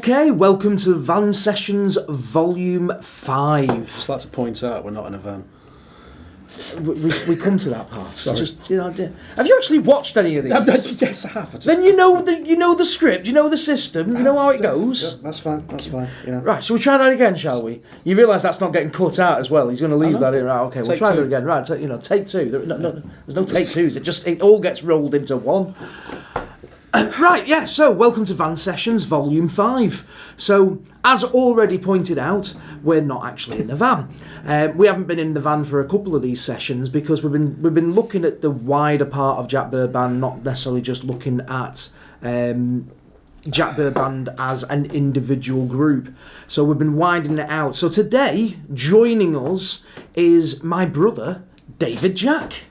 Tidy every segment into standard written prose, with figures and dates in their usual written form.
Okay, welcome to Van Sessions Volume 5. Just like to point out, we're not in a van. We come to that part. Sorry. Just, you know, have you actually watched any of these? Yes, I have. Then you know the script, you know the system, you know how it goes. Yeah, that's fine. Yeah. Right, so we try that again, shall we? You realise that's not getting cut out as well. He's going to leave that in. Right, okay, we'll try that again. Right, take two. There's no take twos. It all gets rolled into one. Right, yeah, so welcome to Van Sessions Volume 5. So, as already pointed out, we're not actually in the van. We haven't been in the van for a couple of these sessions because we've been looking at the wider part of Jack Burr Band, not necessarily just looking at Jack Burr Band as an individual group. So we've been widening it out. So today, joining us is my brother, David Jack.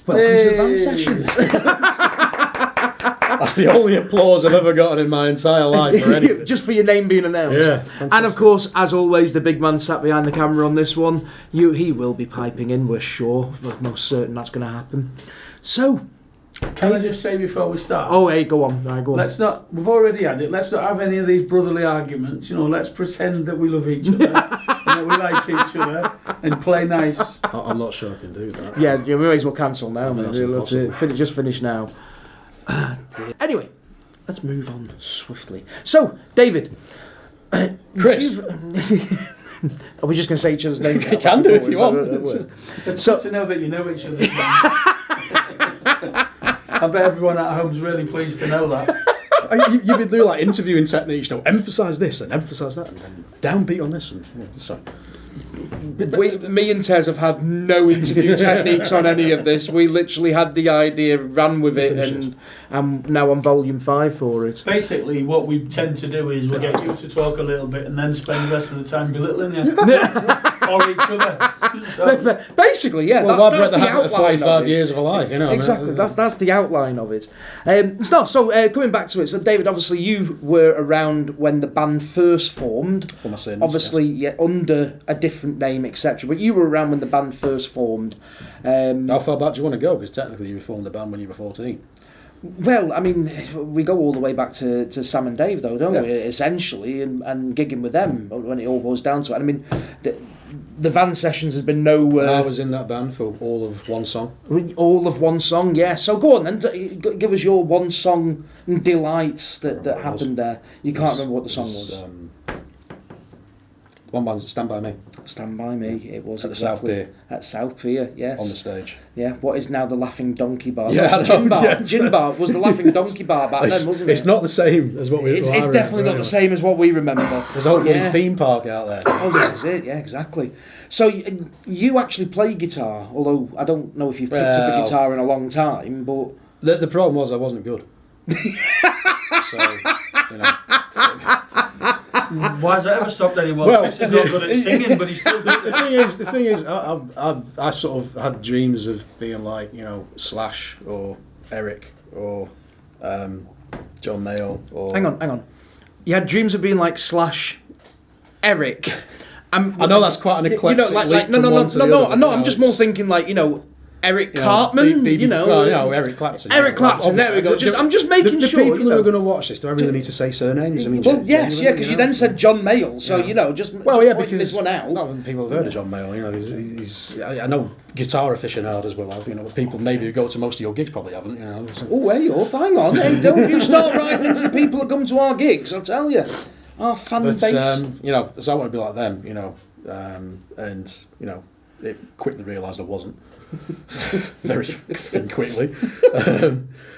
Welcome to the Van Sessions. That's the only applause I've ever gotten in my entire life for anything. Just for your name being announced. Yeah, fantastic. And of course, as always, the big man sat behind the camera on this one. He will be piping in, we're sure. We're most certain that's going to happen. So, can I just say before we start? Oh, hey, go on. Right, go on. We've already had it. Let's not have any of these brotherly arguments. You know, let's pretend that we love each other and that we like each other and play nice. I'm not sure I can do that. Yeah, we may as well cancel now. I mean, that's Just finish now. Anyway, let's move on swiftly. So, David. Chris. Are we just going to say each other's name? You can do if you want. It's good to know that you know each other. I bet everyone at home's really pleased to know that. You've been doing like interviewing techniques, emphasise this and emphasise that and then downbeat on this. And sorry. Me and Tez have had no interview techniques on any of this. We literally had the idea, ran with it, and I'm now on volume 5 for it. Basically, what we tend to do is we'll get you to talk a little bit and then spend the rest of the time belittling you. Or each other. So. Basically, yeah, well, that's the outline of 45 it. years of a life, you know. Exactly, that's the outline of it. Coming back to it, so David, obviously you were around when the band first formed. For my sins, obviously, yeah, under a different name, etc. But you were around when the band first formed. How far back do you want to go? Because technically you formed the band when you were 14. Well, I mean, we go all the way back to Sam and Dave, though, don't we? Essentially, and gigging with them when it all goes down to it. I mean, the Van Sessions has been no... I was in that band for all of one song. All of one song, yeah. So go on then, give us your one song delight that happened there. You can't remember what the song was. One band, Stand By Me. Stand By Me, it was at the South Pier. At South Pier, yes. On the stage. Yeah, what is now the Laughing Donkey Bar. Yeah, no, Gin Bar. Yes, Gin Bar was the Laughing Donkey Bar back then, wasn't it? It's not the same as what we remember. It's definitely not the same as what we remember. There's a whole theme park out there. Oh, this is it, yeah, exactly. So you actually play guitar, although I don't know if you've picked up a guitar in a long time, but... The problem was I wasn't good. So, you know... Why has that ever stopped anyone? Well, Chris is not good at singing, but he's still doing it. The thing is, I sort of had dreams of being like, Slash or Eric or John Mayall or... Hang on. You had dreams of being like Slash, Eric. I know that's quite an eclectic leap from one to the other. No, I'm just more thinking like, Eric Cartman, Eric Clapton. Eric Clapton, there we go. I'm just making sure. The people who are going to watch this, do I really need to say surnames? I mean, yes, because you then said John Mayall, so, because this one out. Not people have heard of John Mayall, he's I know guitar aficionados will have, people maybe who go to most of your gigs probably haven't, Oh, hey up, hang on, hey, don't you start writing into the people that come to our gigs, I'll tell you. Our fan base. So I want to be like them, and, it quickly realised I wasn't. Very quickly.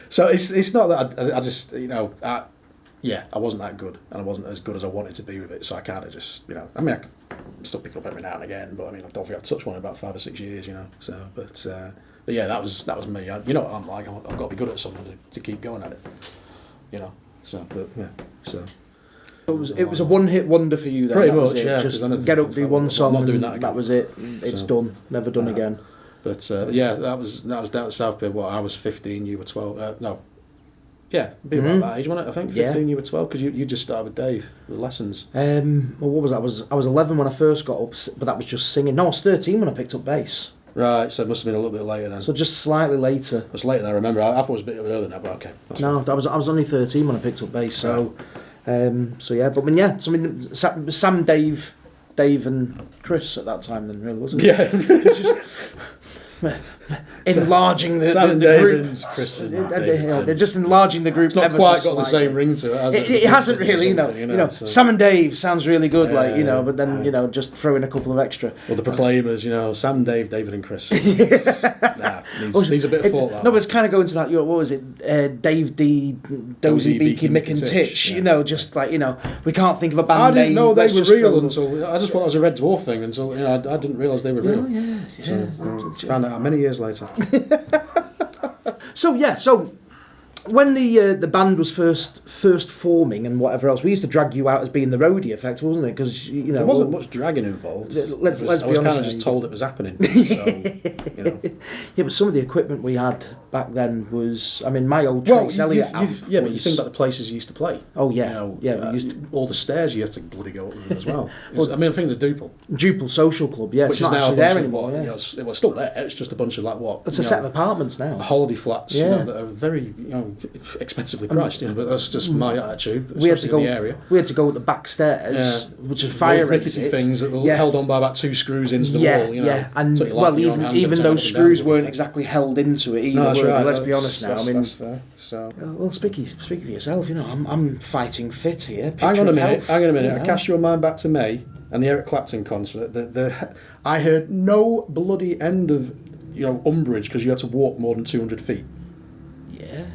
So it's not that I just I wasn't that good and I wasn't as good as I wanted to be with it, so I kind of just I mean I still pick it up every now and again, but I mean I don't think I've touched one in about 5 or 6 years, so but yeah, that was me. What I'm like, I've got to be good at something to keep going at it, so but yeah, so it was a one-hit wonder for you then. Pretty much, yeah. Just get up, do one song, I'm not doing that again. That was it. It's done. Never done again. But that was down at South Pier. I was 15, you were 12. No, yeah, be about that age, wasn't it? I think 15, you were 12 because you just started with Dave with lessons. Well, what was that? I was 11 when I first got up, but that was just singing. No, I was 13 when I picked up bass. Right, so it must have been a little bit later then. So just slightly later. It was later than I remember. I thought it was a bit earlier than that, but okay. No, I was only 13 when I picked up bass, so So yeah, but I mean, yeah, so I mean, Sam, Dave, and Chris at that time, then really wasn't it? Yeah. It's just enlarging the Sam and the Dave group. and Chris and David. They're just enlarging the group. It's not ever quite so got the slightly. same ring to it. Has it? It hasn't really, you know. So. Sam and Dave sounds really good, Yeah, but then just throw in a couple of extra. Well, the Proclaimers, Sam, Dave, David, and Chris. Needs a bit of thought. That no, but it's kind of going to that. What was it? Dave D, Dozy, Beaky, Mick, and Titch. Yeah. Just like we can't think of a band I name. didn't know they let's were just real throw them. until I just thought it was a Red Dwarf thing until I didn't realise they were real. Found out many years later. So when the band was first forming and whatever else, we used to drag you out as being the roadie effect, wasn't it? Because there wasn't much dragging involved. Let's be I was honest. kind of just told it was happening. So, Yeah, but some of the equipment we had back then was, I mean, my old Trace Elliott amp but you think about the places you used to play. Oh yeah, we used to, all the stairs you had to bloody go up them as well. I mean, I think the Duple Social Club, yeah, which it's is not now actually a bunch there of anymore. it's still there. It's just a bunch of It's a set of apartments now. holiday flats. Yeah. That are very expensively priced. But that's just my attitude. We had to go. In the area. We had to go up the back stairs, which are fire rickety things that were held on by about 2 screws into the wall. And even those screws weren't exactly held into it either. No, that's right. Let's be honest now. That's fair. So. Well, speak for yourself. I'm fighting fit here. Hang on a minute. I cast your mind back to May and the Eric Clapton concert. I heard no bloody end of umbrage because you had to walk more than 200 feet. Yeah.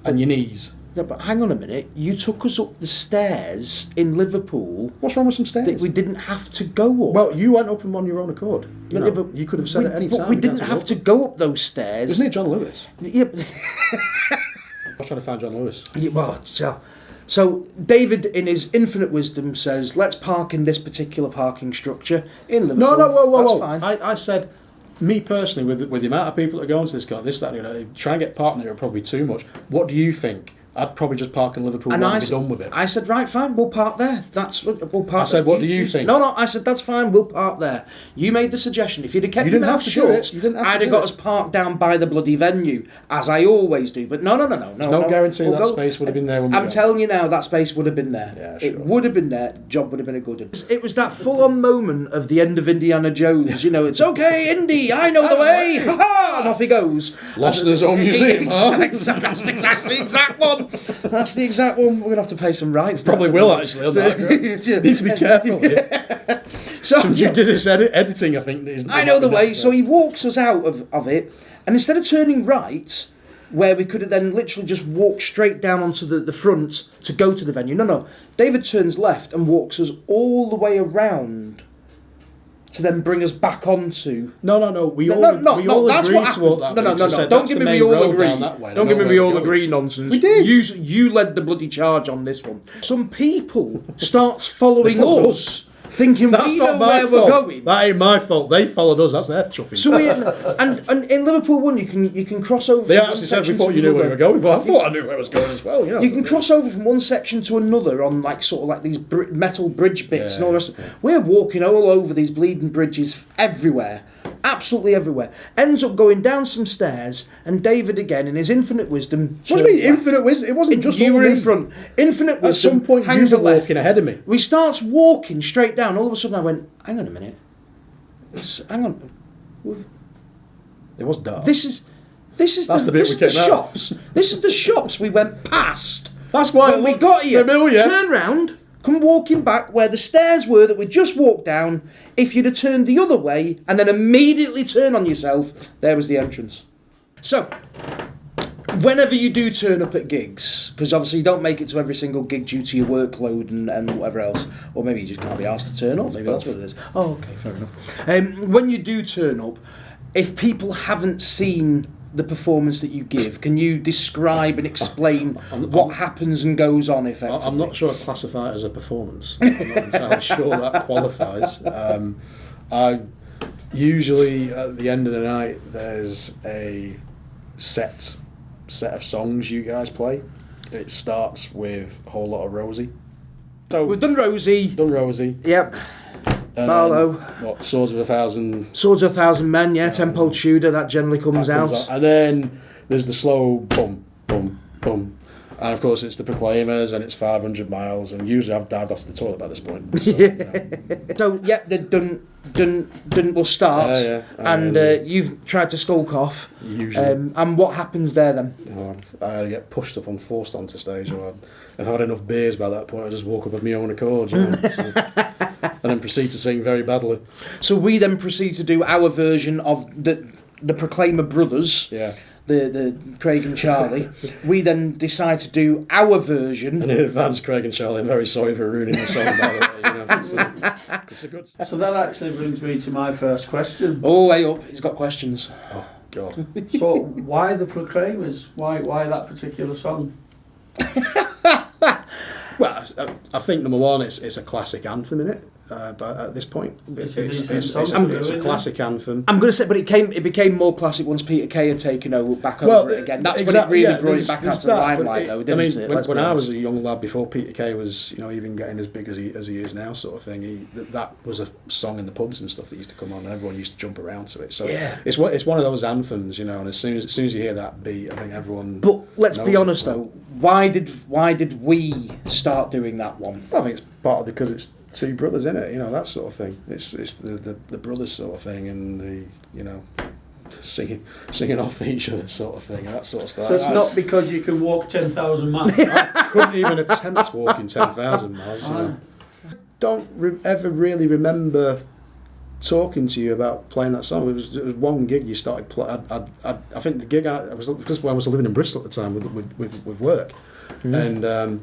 On your knees. No, but hang on a minute. You took us up the stairs in Liverpool. What's wrong with some stairs? That we didn't have to go up. Well, you went up them on your own accord. But you could have said at any time. But we didn't have to go up those stairs. Isn't it John Lewis? Yeah. I was trying to find John Lewis. Yeah, well, so David, in his infinite wisdom, says, let's park in this particular parking structure in Liverpool. No, whoa. That's fine. I said, me personally, with the amount of people that are going to this, that, try and get parked here are probably too much. What do you think? I'd probably just park in Liverpool and be done with it. I said, right, fine, we'll park there. We'll park. I said, what do you think? No, I said, that's fine, we'll park there. You made the suggestion. If you'd have kept your mouth shut, I'd have got us parked down by the bloody venue, as I always do. But no. No guarantee that space would have been there when we I'm telling you now, that space would have been there. Yeah, sure. It would have been there. Job would have been a good one. It was that full-on moment of the end of Indiana Jones. It's okay, Indy, I know the way. Ha-ha! And off he goes. Lost in his own museum, That's exactly the exact one. That's the exact one. We're going to have to pay some rights. Probably will, actually. On that. Need to be careful here. So you did this editing, I think. I know the way. So he walks us out of it, and instead of turning right, where we could have then literally just walked straight down onto the front to go to the venue. No. David turns left and walks us all the way around to then bring us back onto... No. We all agreed to walk that way. No. Don't give me we all agree. Don't give me we all agree nonsense. We did. You led the bloody charge on this one. Some people starts following us, thinking we know where we're going. That ain't my fault. They followed us. That's their chuffing. So and in Liverpool 1, you can cross over. They actually said we thought you knew where we were going, but I thought I knew where I was going as well. You can cross over from one section to another on these metal bridge bits and all the rest. We're walking all over these bleeding bridges everywhere. Absolutely everywhere. Ends up going down some stairs, and David again, in his infinite wisdom. What do you mean infinite wisdom? It wasn't just you were in front. Infinite wisdom. At some point, hangs you were walking ahead of me. We starts walking straight down. All of a sudden, I went, "Hang on a minute. Hang on. It was dark. This is the shops. This is the shops we went past. That's why when we got here. Familiar. Turn round." Come walking back where the stairs were that we just walked down. If you'd have turned the other way and then immediately turn on yourself, there was the entrance. So, whenever you do turn up at gigs, because obviously you don't make it to every single gig due to your workload and whatever else, or maybe you just can't be asked to turn up, maybe that's what it is. Oh, okay, fair enough. When you do turn up, if people haven't seen the performance that you give, can you describe and explain what happens and goes on effectively? I'm not sure I'd classify it as a performance. I'm not entirely sure that qualifies. I usually at the end of the night there's a set of songs you guys play. It starts with a whole lot of Rosie. So we've done Rosie. Yep. Marlowe. What, Swords of a Thousand Men, yeah, Temple Tudor, that generally comes out. And then there's the slow bum, bum, bum. And of course, it's the Proclaimers, and it's 500 miles, and usually I've dived off to the toilet by this point. So, you know. So yeah, the dun will start, and you've tried to skulk off. Usually. And what happens there then? I either get pushed up and forced onto stage, or if I had enough beers by that point, I just walk up of my own accord, you know, and then proceed to sing very badly. So we then proceed to do our version of the Proclaimer brothers. Yeah. The Craig and Charlie. We then decide to do our version. And in advance, Craig and Charlie, I'm very sorry for ruining the song, by the way. You know, it's a good. So that actually brings me to my first question. Oh, way up! He's got questions. Oh God. So why the Proclaimers? Why that particular song? Well, I think number one, it's a classic anthem in it. But at this point, it's a classic anthem. I'm going to say, but it became more classic once Peter Kay had taken back over it again. That's when it really brought it back out to the limelight, though, didn't it? When I was a young lad, before Peter Kay was, you know, even getting as big as he is now, sort of thing, that was a song in the pubs and stuff that used to come on, and everyone used to jump around to it. So it's one of those anthems, you know. And as soon as you hear that beat, I think everyone. But let's be honest, though. Why did we start doing that one? I think it's partly because it's two brothers in it, you know, that sort of thing. It's the brothers sort of thing, and the, you know, singing off each other sort of thing, and that sort of stuff. So it's not because you can walk 10,000 miles. I couldn't even attempt walking 10,000 miles. You know. I don't ever really remember talking to you about playing that song. It was one gig you started playing. I think the gig was because I was living in Bristol at the time with work, and.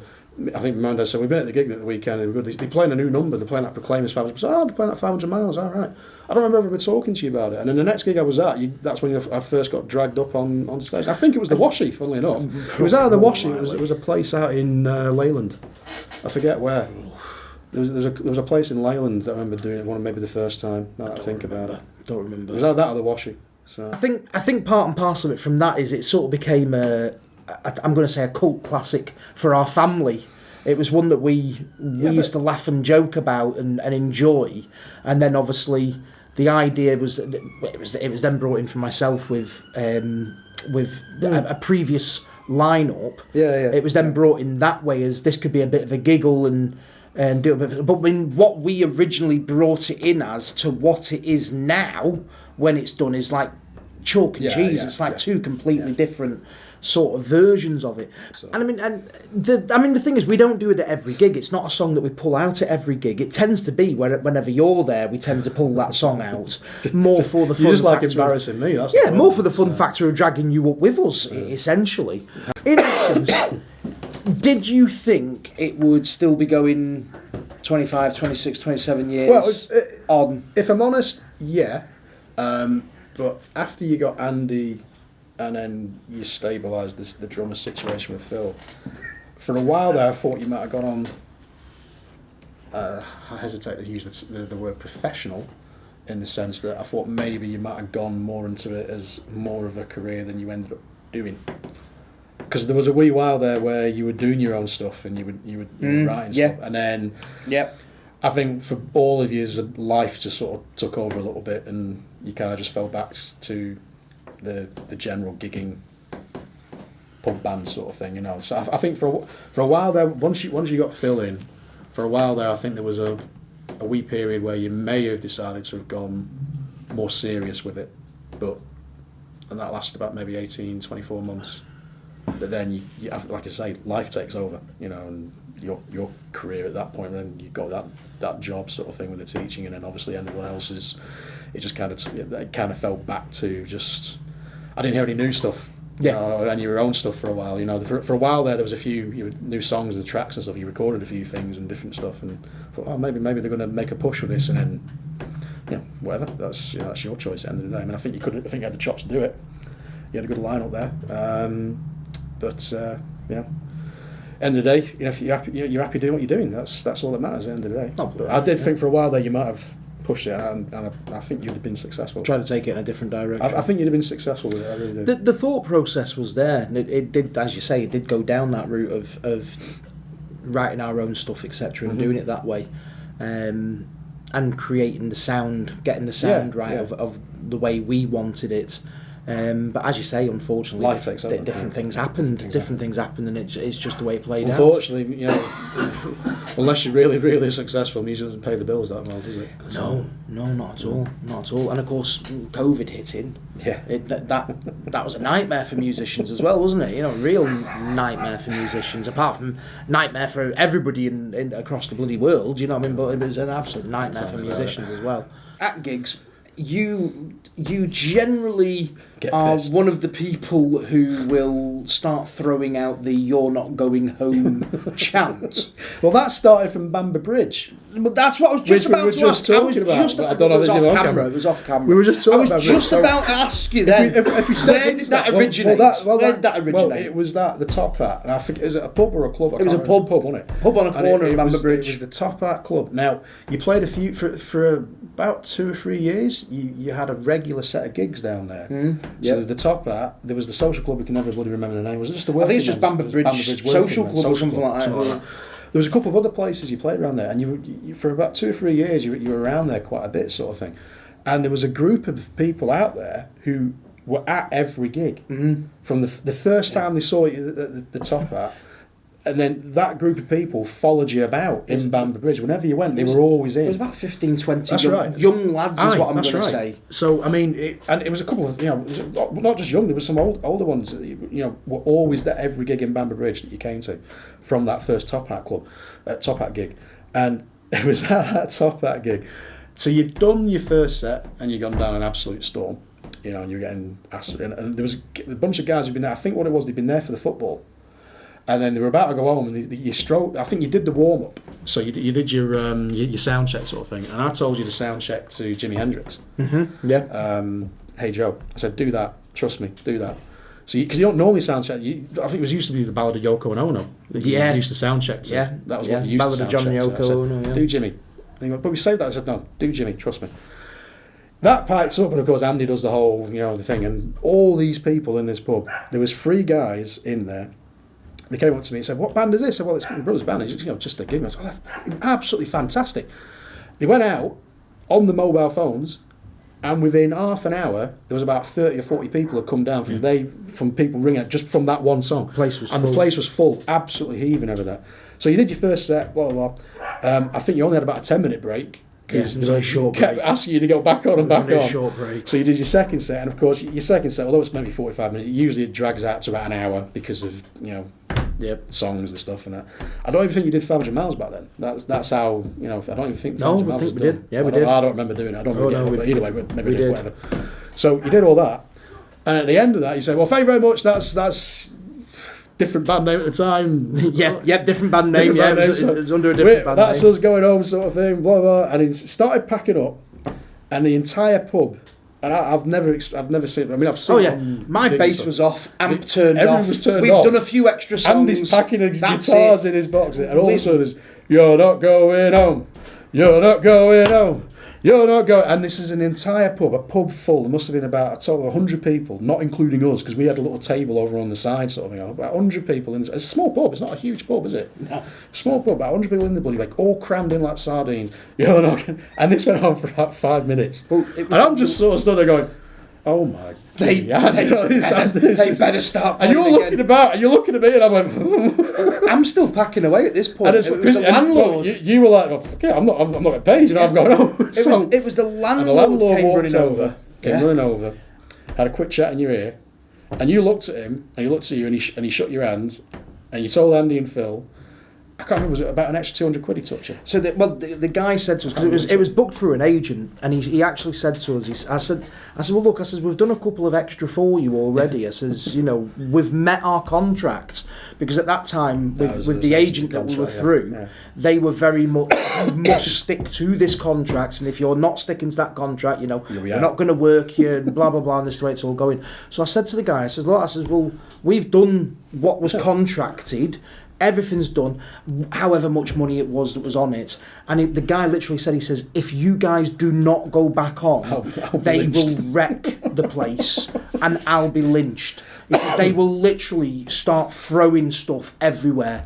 I think my dad said, we've been at the gig at the weekend and they're playing a new number, they're playing that Proclaimers 500. So, they're playing that 500 miles, all right. I don't remember ever talking to you about it. And then the next gig I was at, that's when I first got dragged up on stage. I think it was the Washie, funnily enough. It was out of the Washie, it was a place out in Leyland. I forget where. There was a place in Leyland that I remember doing it maybe the first time, now that I think about it. Don't remember. It was out of that or the Washie. So. I think part and parcel of it from that is it sort of became I'm going to say a cult classic for our family. It was one that we used to laugh and joke about and enjoy, and then obviously the idea was that it was then brought in for myself with a previous lineup. It was then brought in that way as this could be a bit of a giggle and do a bit of, but when what we originally brought it in as to what it is now when it's done is like chalk and cheese. It's like two completely different sort of versions of it. So. And the thing is, we don't do it at every gig. It's not a song that we pull out at every gig. It tends to be whenever you're there, we tend to pull that song out more for the fun. You just factor like embarrassing me. That's more for the fun factor of dragging you up with us, essentially. In essence, did you think it would still be going 25, 26, 27 years on? If I'm honest, yeah. But after you got Andy and then you stabilised the drummer situation with Phil, for a while there I thought you might have gone on, I hesitate to use the word professional, in the sense that I thought maybe you might have gone more into it as more of a career than you ended up doing. Because there was a wee while there where you were doing your own stuff and you were writing stuff, and then I think for all of you, life just sort of took over a little bit, and you kind of just fell back to the general gigging pub band sort of thing, you know. So I think for a while there, once you got Phil in, for a while there, I think there was a wee period where you may have decided to have gone more serious with it, and that lasted about maybe 18, 24 months. But then you like I say, life takes over, you know, and your career at that point, then you got that job sort of thing with the teaching, and then obviously everyone else's. It just kind of fell back to just. I didn't hear any new stuff, you know, and your own stuff for a while. You know, for a while there was a few new songs, the tracks and stuff. You recorded a few things and different stuff, and thought, maybe they're going to make a push with this, and then, whatever. That's your choice at the end of the day. I mean, I think you had the chops to do it. You had a good lineup there, end of the day, you know, if you're happy doing what you're doing, that's all that matters at the end of the day. But I did think for a while there you might have pushed it, and I think you'd have been successful. Trying to take it in a different direction. I think you'd have been successful with it. I really do. The thought process was there, and it did, as you say, it did go down that route of writing our own stuff, etc., and doing it that way, and creating the sound, getting the sound right of the way we wanted it. But as you say, unfortunately, Life takes over. different things happened. Exactly. Different things happened, and it's just the way it played unfortunately, you know, unless you're really, really successful, music doesn't pay the bills that well, does it? No, not at all, not at all. And of course, COVID hit in. Yeah. That was a nightmare for musicians as well, wasn't it? You know, real nightmare for musicians. Apart from nightmare for everybody in across the bloody world. You know what I mean? But it was an absolute nightmare for musicians as well. At gigs, you generally are one of the people who will start throwing out the "you're not going home" chant. Well, that started from Bamber Bridge. But that's what I was just about to ask. I was just about to ask. It was off camera. We were just talking about it. I was just about to ask you then. If we said where did that originate? Where did that originate? Well, it was the Top Hat. And I think, is it a pub or a club? It was a pub, wasn't it? Pub on a corner in Bamber Bridge. It was the Top Hat Club. Now, you played a few, for about 2 or 3 years, you had a regular set of gigs down there. So there was the Top Hat, there was the Social Club, we can never bloody remember the name. Was it just the I think it's just Bamber Bridge Social Club or something like that. There was a couple of other places you played around there, and you for about 2 or 3 years you were around there quite a bit, sort of thing. And there was a group of people out there who were at every gig from the first time they saw you at the Top Hat, and then that group of people followed you about in Bamber Bridge. Whenever you went, they were always in. It was about 15, 20 young lads, is what I'm going to say. So I mean, it was a couple of, you know, not just young. There was some older ones that, you know, were always at every gig in Bamber Bridge that you came to, from that first Top Hat Club, Top Hat gig, and it was at that Top Hat gig. So you'd done your first set and you'd gone down an absolute storm, you know, and you were getting asked, and there was a bunch of guys who'd been there. I think what it was, they'd been there for the football. And then they were about to go home, and you strode. I think you did the warm up, so you did your sound check sort of thing. And I told you to sound check to Jimi Hendrix. Yeah. Hey Joe, I said, do that. Trust me, do that. So because you don't normally sound check. I think it was used to be the Ballad of Yoko and Ono. You used to sound check to. Yeah. That was what you used Ballad to of sound John check Yoko to. Ono. Yeah. Do Jimmy. And he went, but we saved that. I said, no, do Jimmy. Trust me. That pipes up, and of course Andy does the whole, you know, the thing, and all these people in this pub. There was 3 guys in there. They came up to me and said, "What band is this?" I said, "Well, it's my brother's band." It's, you know, just a gig. I said, "Oh, that's absolutely fantastic." They went out on the mobile phones, and within half an hour, there was about 30 or 40 people had come down from people ringing just from that one song. The place was full. The place was full, absolutely heaving over that. So you did your first set, blah blah blah. I think you only had about a 10-minute break. Because it was a short kept break. asking you to go back on and back on. Short break. So you did your second set, and of course your second set, although it's maybe 45 minutes, usually it drags out to about an hour because of, you know, songs and stuff and that. I don't even think you did 500 miles back then. That's how, you know, I don't even think 500 miles was we done. did. Yeah, we did. I don't remember doing it. I don't remember but either way, maybe we did, did. whatever. So you did all that, and at the end of that you said, "Well, thank you very much, that's different band name at the time." Different band name. Band name, it was under a different band name. That's us going home, sort of thing. Blah blah. And he started packing up, and the entire pub. And I've never seen. I mean, I've seen. Oh yeah, my bass was off, amp turned off. Everyone was turned We've off. done a few extra songs. Andy's packing his guitars in his box, and all of a sudden it's, "You're not going home. You're not going home. You're not going." And this is an entire pub, a pub full. There must have been about a total of 100 people, not including us, because we had a little table over on the side, sort of thing. About 100 people in. It's a small pub. It's not a huge pub, is it? No. Small pub. About 100 people in the bloody, like all crammed in like sardines. You're not. And this went on for about 5 minutes. Well, and I'm just sort of stood there going, "Oh my They better start and playing you're looking about, and you're looking at me, and I'm like, I'm still packing away at this point. And it was the landlord. You were like, "Oh, fuck it, I'm not getting paid." You know, I'm going, "Oh." It was the landlord. And the landlord came walked running over. running over, had a quick chat in your ear, and you looked at him, and he looked at you, and he shook your hand, and you told Andy and Phil, I can't remember, was it about an extra 200 quid he took you? So the guy said to us, because it was booked through an agent, and he actually said to us, I said, well, look, we've done a couple of extra for you already. I says, you know, we've met our contract, because at that time with the agent that we were through, they were very much, you must stick to this contract, and if you're not sticking to that contract, you know, we're not going to work you, and blah blah blah, and this is the way it's all going. So I said to the guy, I says, well, we've done what was contracted. Everything's done, however much money it was that was on it. And the guy literally said, he says, if you guys do not go back on, they will wreck the place and I'll be lynched. He says, they will literally start throwing stuff everywhere.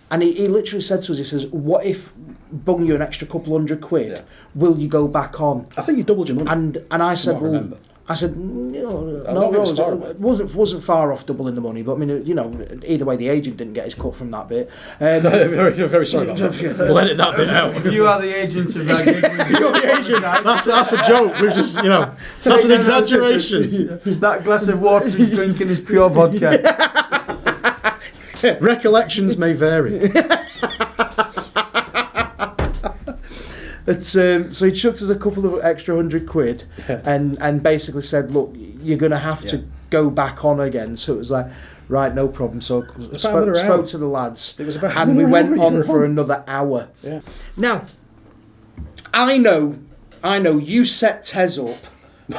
And he literally said to us, he says, what if bung you an extra couple £100? Will you go back on? I think you doubled your money. And I said, well, I said, no, I don't think it was far away. it wasn't far off doubling the money, but I mean, you know, either way, the agent didn't get his cut from that bit. Very sorry about that. We'll edit that bit out. If you are the agent of that gig, You're the agent. That's a joke. We've just, you know, that's an exaggeration. that glass of water he's drinking is pure vodka. Recollections may vary. So he chucked us a couple of extra £100 and basically said, look, you're going to have to go back on again. So it was like, right, no problem. So I spoke to the lads, it was about and we went on for another hour. Yeah. Now, I know you set Tez up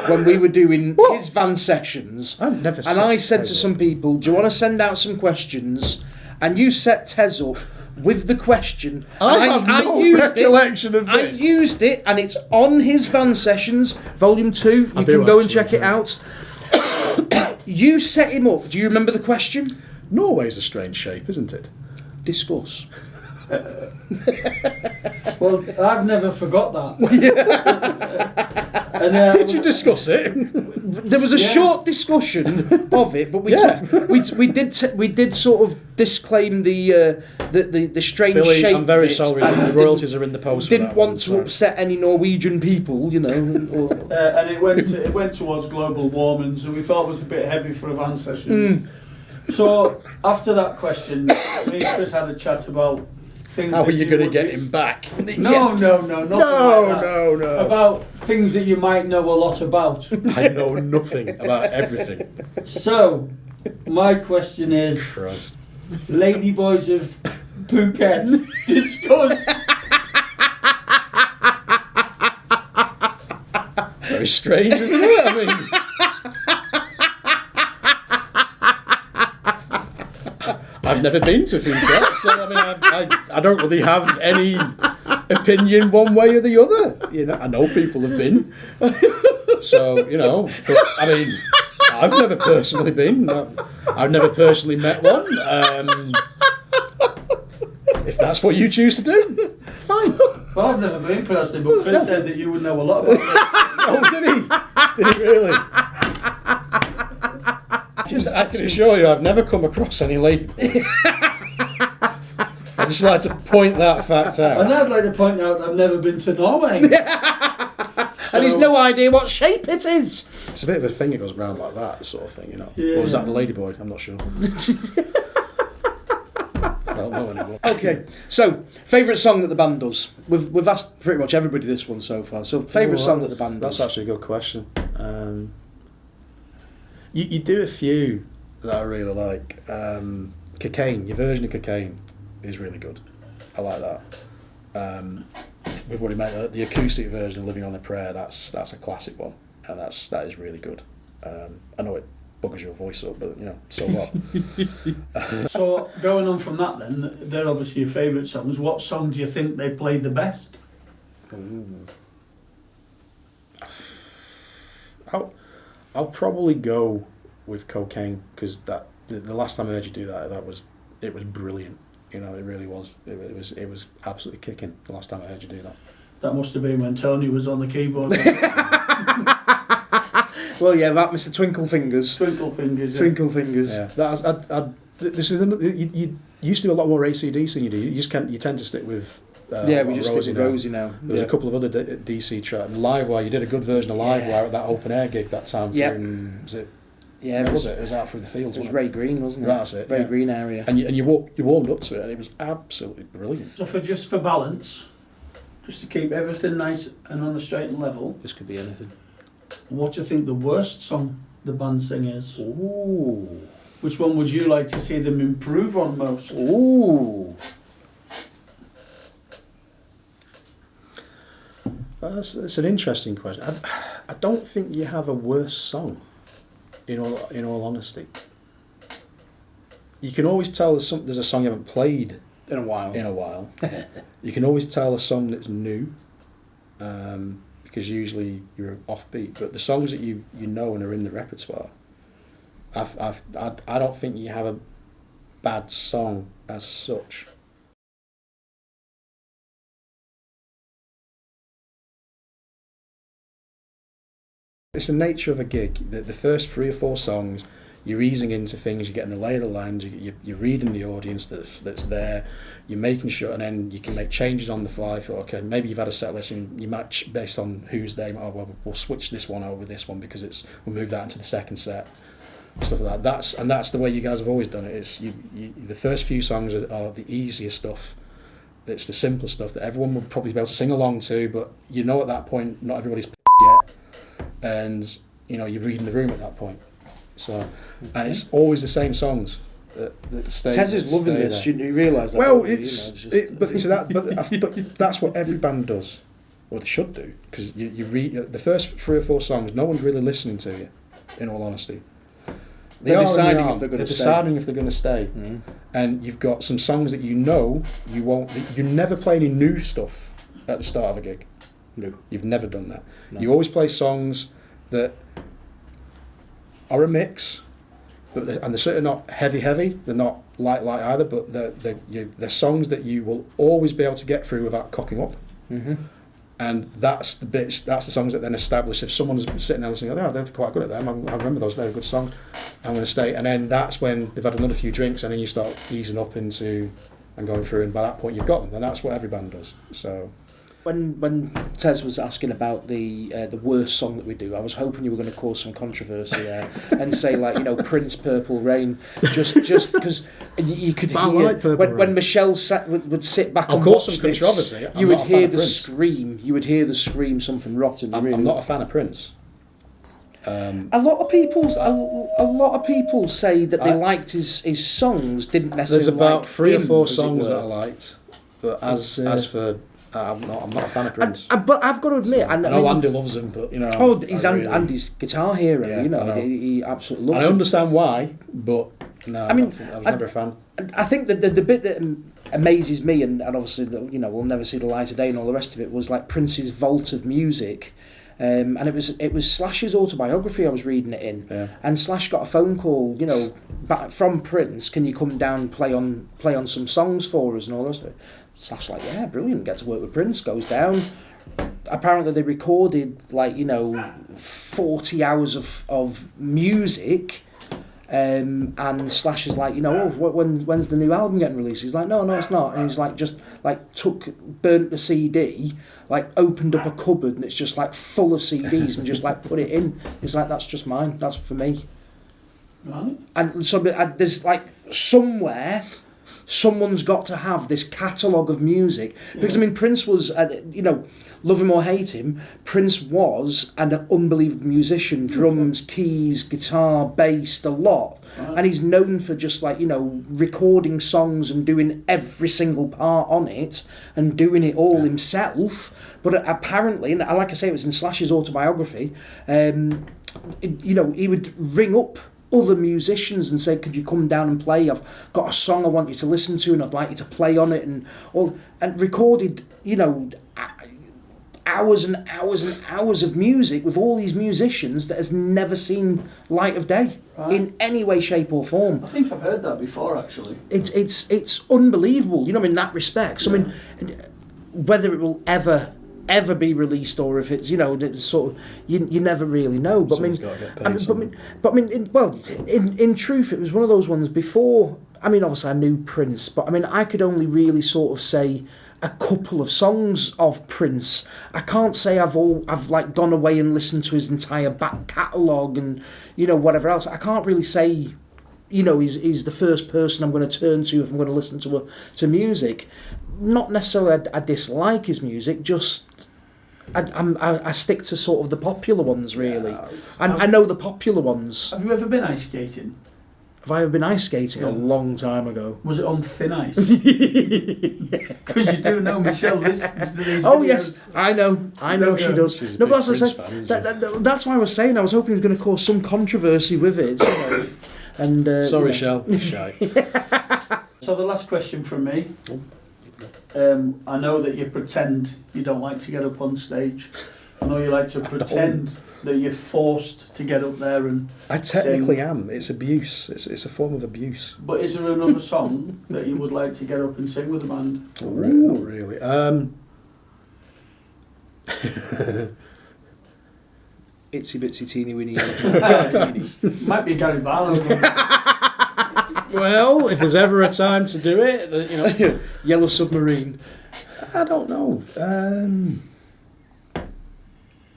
when we were doing his van sessions. I've never and I said to some people, do you want to send out some questions? And you set Tez up with the question. I have no recollection of this. I used it, and it's on his van sessions, volume 2. You can go and check it out. You set him up. Do you remember the question? Norway's a strange shape, isn't it? Discuss. Well, I've never forgot that. And, did you discuss it? There was a short discussion of it, but we did sort of disclaim the strange Billy, shape. I'm very bit, sorry. The royalties are in the post. Didn't want to upset any Norwegian people, you know. And it went towards global warming, so we thought it was a bit heavy for a van session. So after that question, me and Chris had a chat about things. How are you going to get him back? No, No. About things that you might know a lot about. I know nothing about everything. So, my question is, Christ. Ladyboys of Phuket, discuss. Very strange, isn't it? I mean, I've never been to Phuket, so I mean, I don't really have any opinion one way or the other. You know, I know people have been, so you know. But I mean, I've never personally been. I've never personally met one. If that's what you choose to do, fine. Well, I've never been personally, but Chris said that you would know a lot about it. Oh, did he? Did he really? I can assure you, I've never come across any ladyboys. I'd just like to point that fact out. And I'd like to point out I've never been to Norway. And he's no idea what shape it is. It's a bit of a thing that goes round like that, sort of thing, you know. Yeah. Or was that the ladyboy? I'm not sure. I don't know anymore. Okay, so favourite song that the band does. We've asked pretty much everybody this one so far. So favourite song that the band does. That's actually a good question. You do a few that I really like. Cocaine, your version of Cocaine is really good. I like that. We've already made the acoustic version of Living on a Prayer. That's a classic one, and that is really good. I know it buggers your voice up, but you know, so what? So going on from that, then they're obviously your favourite songs. What song do you think they played the best? I'll probably go with Cocaine because the last time I heard you do that, it was brilliant. You know, it really was. It was absolutely kicking the last time I heard you do that. That must have been when Tony was on the keyboard. Well, yeah, that Mr. Twinkle Fingers. Twinkle Fingers. Yeah. Twinkle Fingers. Yeah, this is you used to do a lot more AC/DC than you do. You tend to stick with. We just stick with Rosie now. There's a couple of other DC tracks. Livewire, you did a good version of Livewire at that open air gig that time. Yeah. Was it? Yeah, It was out through the fields. It was Ray Green, wasn't it? That's it. Ray Green area. And you warmed up to it, and it was absolutely brilliant. So for balance, just to keep everything nice and on a straight and level, This could be anything. what do you think the worst song the band sing is? Ooh. Which one would you like to see them improve on most? Ooh. That's an interesting question. I don't think you have a worse song. In all honesty, you can always tell there's a song you haven't played In a while. You can always tell a song that's new, because usually you're offbeat. But the songs that you know and are in the repertoire, I don't think you have a bad song as such. It's the nature of a gig. The first 3 or 4 songs, you're easing into things, you're getting the lay of the land, you're reading the audience that's there, you're making sure, and then you can make changes on the fly. For, okay, maybe you've had a set list and you match based on who's there. Oh, well, we'll switch this one over this one because we'll move that into the second set. Stuff like that. That's the way you guys have always done it. It's the first few songs are the easiest stuff. It's the simplest stuff that everyone will probably be able to sing along to, but you know at that point not everybody's yet, and you know you're reading the room at that point. So, and it's always the same songs that stay. Tez is loving this. There. You realise that? Well, but that's what every band does, or they should do, because you read the first 3 or 4 songs. No one's really listening to you, in all honesty. They're deciding if they're going to stay. Deciding if they're going to stay, and you've got some songs that you know you won't. You never play any new stuff at the start of a gig. No, you've never done that. No. You always play songs that are a mix, but they're certainly not heavy. They're not light either. But they're songs that you will always be able to get through without cocking up. Mm-hmm. And that's the songs that then establish if someone's sitting there listening, oh, they're quite good at them. I remember those. They're a good song. I'm going to stay. And then that's when they've had another few drinks, and then you start easing up into and going through. And by that point, you've got them. And that's what every band does. So. When Tez was asking about the worst song that we do, I was hoping you were going to cause some controversy there and say, like, you know, Prince Purple Rain, just because you could hear when Michelle would sit back and watch some controversy. You would hear the scream. You would hear the scream. Something rotten. I'm not a fan of Prince. A lot of people say that they liked his songs. Didn't necessarily. There's about like 3 or 4 him, songs that I liked, but as for. I'm not a fan of Prince. But I've got to admit, I know Andy loves him, but you know. Oh, he's Andy's guitar hero. Yeah, you know, he absolutely loves him. him. I understand why, but no, I was never a fan. I think that the bit that amazes me, and obviously, you know, we'll never see the light of day and all the rest of it, was like Prince's vault of music. And it was Slash's autobiography. I was reading it in, and Slash got a phone call, you know, back from Prince. Can you come down and play on some songs for us and all the rest of it? Slash like, yeah, brilliant. Get to work with Prince. Goes down. Apparently they recorded 40 hours of music, and Slash is like, when's the new album getting released? He's like, no, it's not. And he's like, burnt the CD, opened up a cupboard, and it's just full of CDs, and just put it in. He's like, that's just mine. That's for me. Right. And so there's somewhere. Someone's got to have this catalogue of music. Because, Prince was, love him or hate him, Prince was an unbelievable musician. Drums, keys, guitar, bass, a lot. Right. And he's known for just, recording songs and doing every single part on it and doing it all himself. But apparently, and like I say, it was in Slash's autobiography, he would ring up other musicians and say, could you come down and play? I've got a song I want you to listen to and I'd like you to play on it, and recorded, hours and hours and hours of music with all these musicians that has never seen light of day in any way, shape or form. I think I've heard that before, actually. It's unbelievable, in that respect. So, whether it will ever be released or if it's it's sort of you never really know, but in truth it was one of those ones before. Obviously I knew Prince, but I could only really sort of say a couple of songs of Prince. I can't say I've gone away and listened to his entire back catalogue and whatever else. I can't really say he's the first person I'm going to turn to if I'm going to listen to music. Not necessarily I dislike his music, just I stick to sort of the popular ones, really. I know the popular ones. Have you ever been ice skating? Have I ever been ice skating? A long time ago. Was it on thin ice? Because you do know Michelle listens to these videos. Yes, I know she does. She's No, but as I said, that's why I was saying I was hoping it was going to cause some controversy with it. And sorry, Shell. Shy. So the last question from me. I know that you pretend you don't like to get up on stage. I know you like to pretend that you're forced to get up there and I technically am. It's abuse. It's a form of abuse. But is there another song that you would like to get up and sing with the band? Not really. itsy bitsy teeny weeny yellow. Might be Gary Barlow. Well, if there's ever a time to do it, you know, Yellow Submarine. I don't know.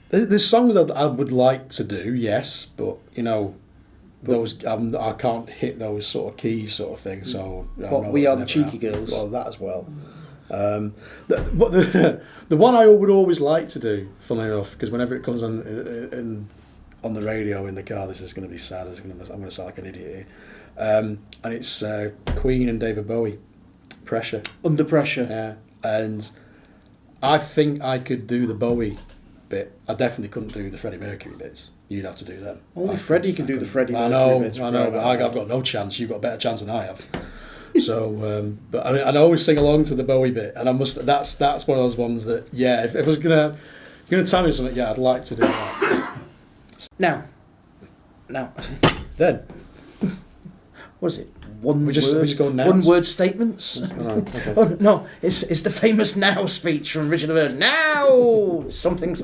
There's songs that I would like to do, yes, but you know, those I can't hit those sort of keys, sort of thing. So We Are the Cheeky Girls. Well, that as well. But the one I would always like to do, funnily enough, because whenever it comes on the radio in the car, this is going to be sad. I'm going to sound like an idiot here. And it's Queen and David Bowie, Pressure. Under Pressure. Yeah, and I think I could do the Bowie bit. I definitely couldn't do the Freddie Mercury bits. You'd have to do them. Only Freddie can do the Freddie Mercury bits. I know, but I've got no chance. You've got a better chance than I have. So, but I always sing along to the Bowie bit, and I must. That's one of those ones that, yeah, if I was gonna tell me something, yeah, I'd like to do that. Now. Then. What is it? We just go now. One word statements. Oh, okay. Oh no! It's the famous "now" speech from Richard Burr. Now something.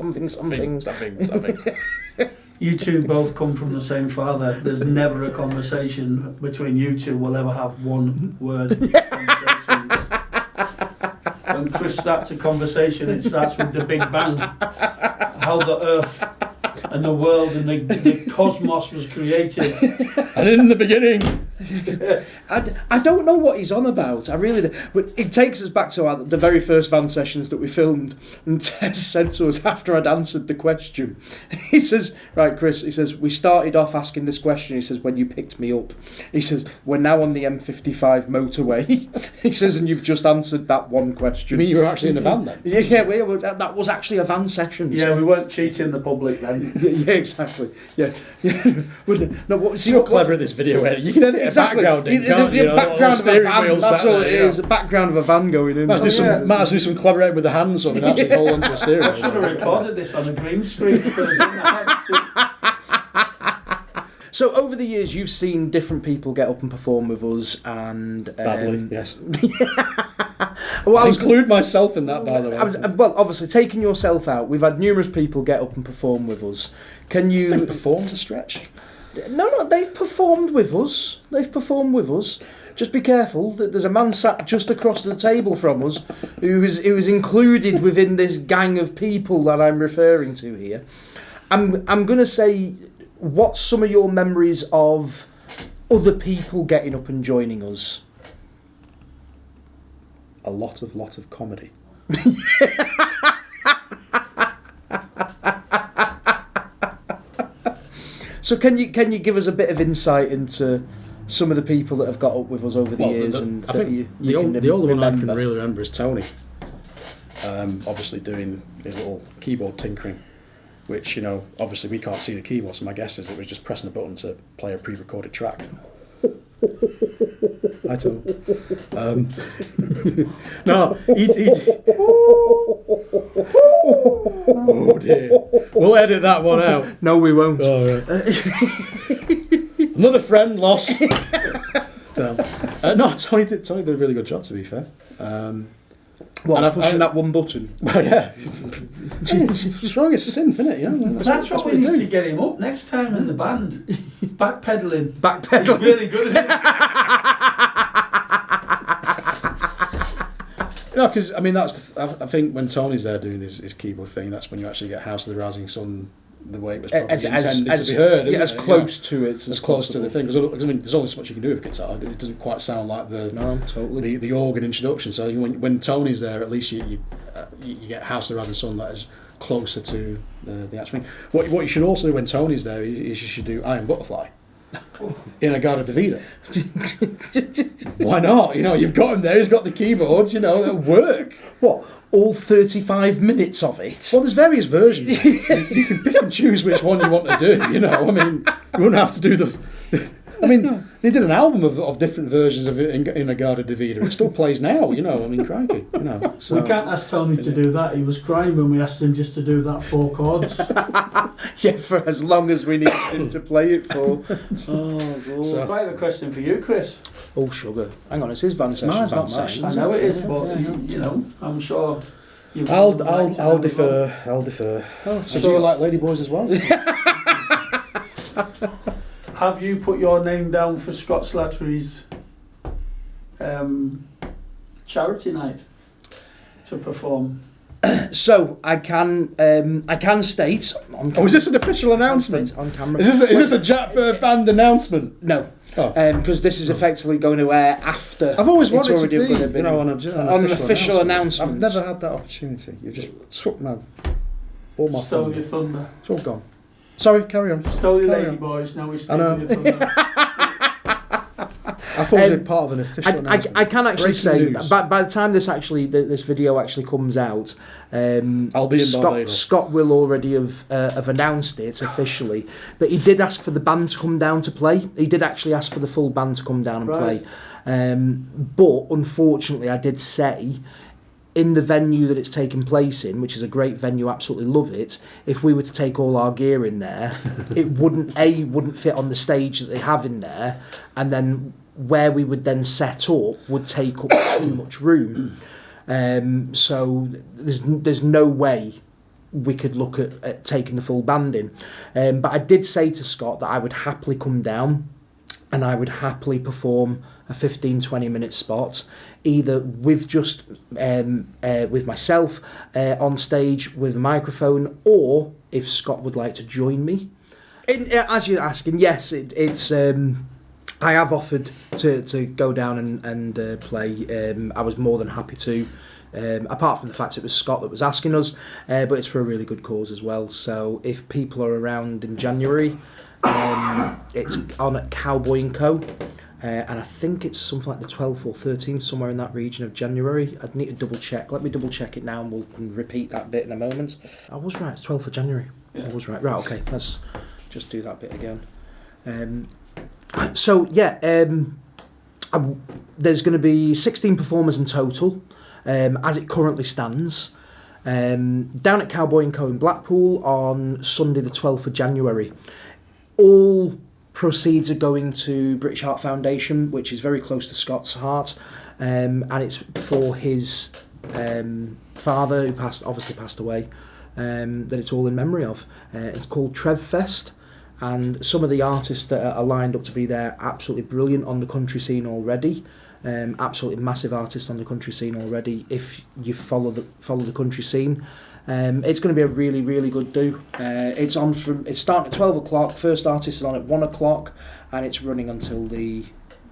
You two both come from the same father. There's never a conversation between you two will ever have one word conversations. When Chris starts a conversation, it starts with the Big Bang, how the Earth and the world and the cosmos was created. And in the beginning. I don't know what he's on about. I really do. But it takes us back to the very first van sessions that we filmed, and Tess said to us after I'd answered the question, he says, right, Chris, he says, we started off asking this question, he says, when you picked me up. He says, we're now on the M55 motorway. He says, and you've just answered that one question. You mean you were actually in the van then? Yeah, that was actually a van session. Yeah, we weren't cheating the public then. Yeah, exactly. Yeah. So you're clever at this video editing. You can edit exactly. a background in, can't you? The background of a van, that's all it is. The background of a van going in. Might have to do some clever editing with the hands so we can actually hold onto a steering wheel. I should have recorded this on a green screen. So over the years, you've seen different people get up and perform with us, and badly, yes. Well, I include myself in that, by the way. Well, obviously, taking yourself out, we've had numerous people get up and perform with us. Can you? I think perform's a stretch. No, they've performed with us. Just be careful. There's a man sat just across the table from us who is included within this gang of people that I'm referring to here. I'm going to say, what's some of your memories of other people getting up and joining us? A lot of comedy. So can you give us a bit of insight into some of the people that have got up with us over the years? I think the only one I can really remember is Tony. Obviously doing his little keyboard tinkering, which, you know, obviously we can't see the keyboard, so my guess is it was just pressing a button to play a pre-recorded track. I don't know. No, he oh dear. We'll edit that one out. No, we won't. Oh, right. Another friend lost. No, Tony did a really good job, to be fair. Pushing that one button. Well, yeah. Strongest sin, isn't it? You know, that's what we need to get him up next time in the band. Backpedaling. Backpedaling. He's really good at it. No, because I mean I think when Tony's there doing his keyboard thing, that's when you actually get House of the Rising Sun the way it was probably intended to be heard. As close to it as close to the thing. Because I mean, there's only so much you can do with guitar. It doesn't quite sound like the organ introduction. So when Tony's there, at least you get House of the Rising Sun that is closer to the actual thing. What you should also do when Tony's there is you should do Iron Butterfly. In a Garda Vida. Why not? You know, you've got him there, he's got the keyboards, you know, it'll work. What? All 35 minutes of it? Well, there's various versions. You can pick and choose which one you want to do, you know. I mean, you wouldn't have to do the... I mean, they did an album of different versions of it in a Garda Vida. It still plays now, you know. I mean, crikey, you know. So, we can't ask Tony to do that. He was crying when we asked him just to do that 4 chords. Yeah, for as long as we need him to play it for. Oh, God. So, I have a question for you, Chris. Oh, sugar. Hang on, it's his van session, my it's not van session. I know it is, but you know, I'm sure I'll defer. Oh, so do you like ladyboys as well? Have you put your name down for Scott Slattery's charity night to perform? So I can state on camera. Oh, is this an official announcement On camera. Is this a Jack Burr Band announcement? No. Oh. Because this is effectively going to air after. I've always wanted it's to already be, been on an official announcement. I've never had that opportunity. You just swept all my Stole thunder. your thunder. It's all gone. Sorry, carry on. Stole your Carry lady on. boys, now we stole your thunder. I thought it was part of an official announcement. I can actually Breaking say news. by the time this video actually comes out, I'll be in Barbados. Scott will already have announced it officially. But he did ask for the band to come down to play. He did actually ask for the full band to come down and Right. play. But unfortunately, I did say, in the venue that it's taking place in, which is a great venue, absolutely love it, if we were to take all our gear in there, it wouldn't fit on the stage that they have in there, and then where we would then set up would take up too much room. So there's no way we could look at taking the full band in. But I did say to Scott that I would happily come down and I would happily perform a 15-20 minute spot, either with just with myself on stage with a microphone, or if Scott would like to join me. As you're asking, yes, it's I have offered to go down and play. I was more than happy to. Apart from the fact it was Scott that was asking us, but it's for a really good cause as well. So if people are around in January, it's on at Cowboy & Co. And I think it's something like the 12th or 13th, somewhere in that region of January. I'd need to double check. Let me double check it now and we'll repeat that bit in a moment. I was right, it's 12th of January. Yeah. I was right. Right, okay, let's just do that bit again. There's going to be 16 performers in total, as it currently stands, down at Cowboy & Co in Blackpool on Sunday the 12th of January. All proceeds are going to British Heart Foundation, which is very close to Scott's heart, and it's for his father, who obviously passed away, that it's all in memory of. It's called Trev Fest. And some of the artists that are lined up to be there are absolutely brilliant on the country scene already. Absolutely massive artists on the country scene already. If you follow the country scene, it's going to be a really, really good do. It's starting at 12 o'clock. First artist is on at 1 o'clock, and it's running until the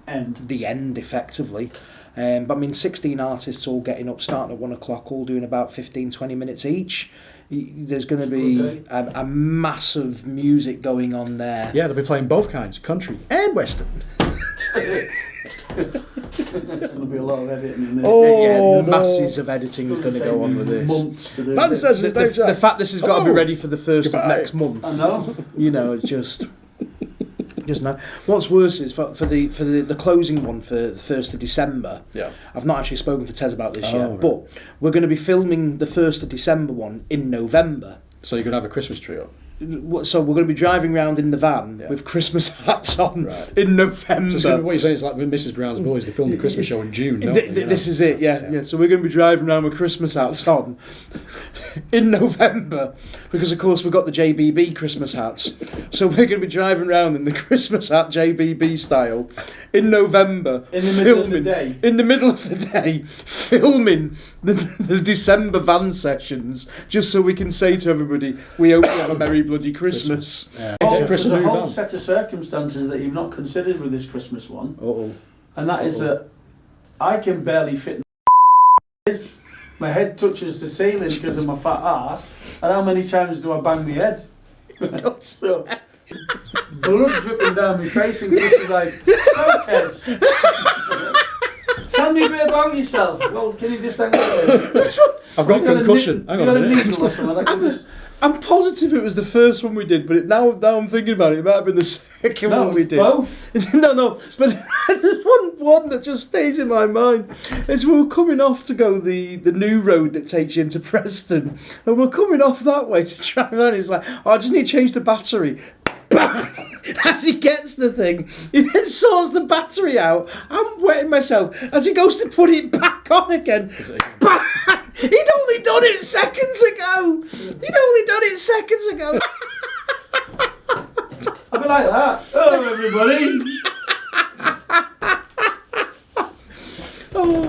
end effectively. But I mean, 16 artists all getting up, starting at 1 o'clock, all doing about 15-20 minutes each. There's going to be a massive music going on there. Yeah, they'll be playing both kinds, country and western. There'll be a lot of editing in there. Oh, masses of editing is going to go on with this. The fact this has got to be ready for the 1st of next month. I know. You know, it's just not. What's worse is for the closing one for the 1st of December. Yeah. I've not actually spoken to Tez about this yet, right. but we're going to be filming the 1st of December one in November. So you're going to have a Christmas tree up? So we're going to be driving around in the van with Christmas hats on in November. So what you're saying is like with Mrs. Brown's Boys, they filmed the Christmas show in June, don't they? This is it, yeah. So we're going to be driving around with Christmas hats on in November, because of course we've got the JBB Christmas hats. So we're going to be driving around in the Christmas hat JBB style in November. In the middle of the day. In the middle of the day, filming the December van sessions, just so we can say to everybody, we hope you have a merry bloody Christmas. Yeah. There's a whole set of circumstances that you've not considered with this Christmas one. Uh-oh. And that is that I can barely fit in my head touches the ceiling because of my fat ass. And how many times do I bang my head? So, blood dripping down my face, and Chris is like, "So Tez, tell me a bit about yourself." Well, can you just hang on? I've got concussion. Hang on a minute. Or something. I can just... I'm positive it was the first one we did, but now I'm thinking about it, it might have been the second one we did. Both. No, but there's one that just stays in my mind. As we were coming off to go the new road that takes you into Preston, and we're coming off that way to drive on. It's like, oh, I just need to change the battery. Bang! As he gets the thing, he then sorts the battery out. I'm wetting myself as he goes to put it back on again. Bang! He'd only done it seconds ago. I'd be like that. Hello, everybody.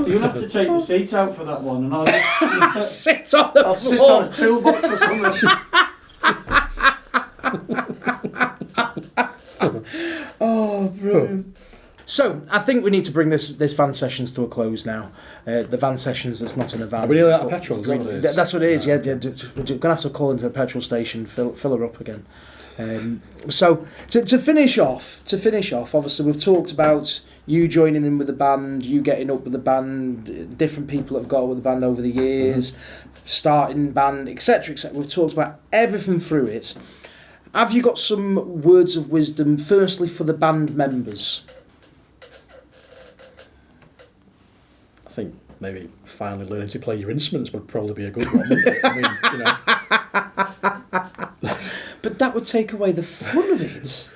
You'll have to take the seat out for that one, and I'll just sit on the I'll sit floor. on a toolbox or something. Oh, brilliant. So, I think we need to bring this van sessions to a close now. The van sessions that's not in a van. Are we nearly out of petrol? Is that what it is? That's what it is, yeah. We're going to have to call into the petrol station, fill her up again. So, to finish off, obviously we've talked about you joining in with the band, you getting up with the band, different people that have got up with the band over the years, starting band, etc., etc. We've talked about everything through it. Have you got some words of wisdom, firstly, for the band members? I think maybe finally learning to play your instruments would probably be a good one. Wouldn't it? I mean, But that would take away the fun of it.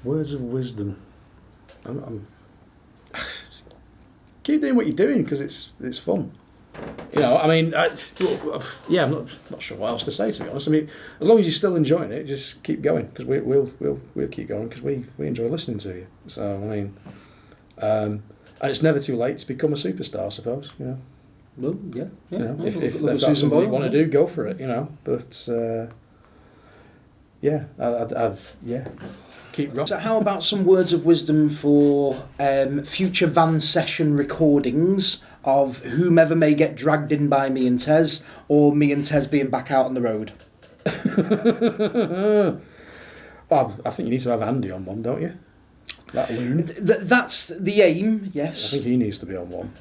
Words of wisdom. Keep doing what you're doing because it's fun. I mean, I'm not sure what else to say, to be honest. I mean, as long as you're still enjoying it, just keep going because we'll keep going because we enjoy listening to you. So I mean, and it's never too late to become a superstar, I suppose. Well, yeah. If that's something you want to do, go for it. But I'd keep rocking. So how about some words of wisdom for future van session recordings of whomever may get dragged in by me and Tez, or me and Tez being back out on the road? Well, I think you need to have Andy on one, don't you? That loon. That's the aim, yes. I think he needs to be on one.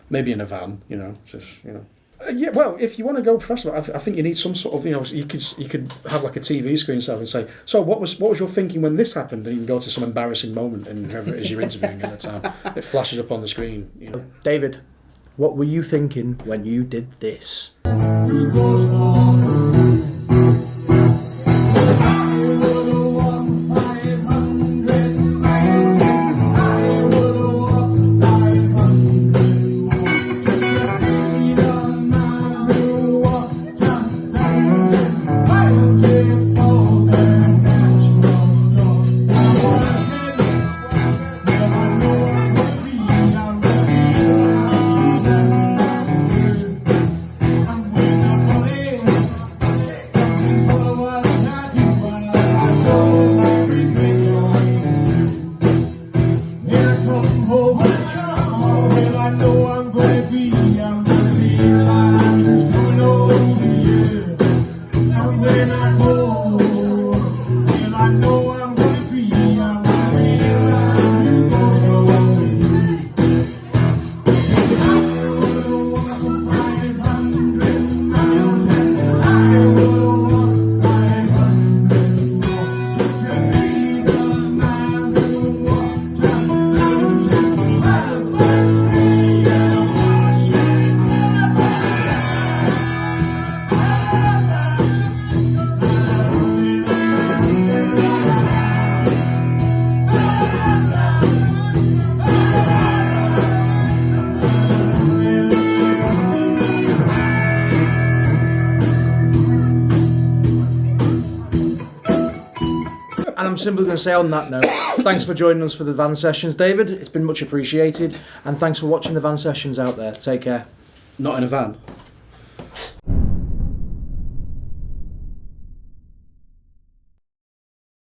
Maybe in a van, Yeah, well, if you want to go professional, I think you need some sort of, you could have like a TV screen and say, so what was your thinking when this happened? And you can go to some embarrassing moment and whoever it is you're interviewing at the time, it flashes up on the screen. David, what were you thinking when you did this? And I'm simply going to say on that note, thanks for joining us for the van sessions, David. It's been much appreciated. And thanks for watching the van sessions out there. Take care. Not in a van.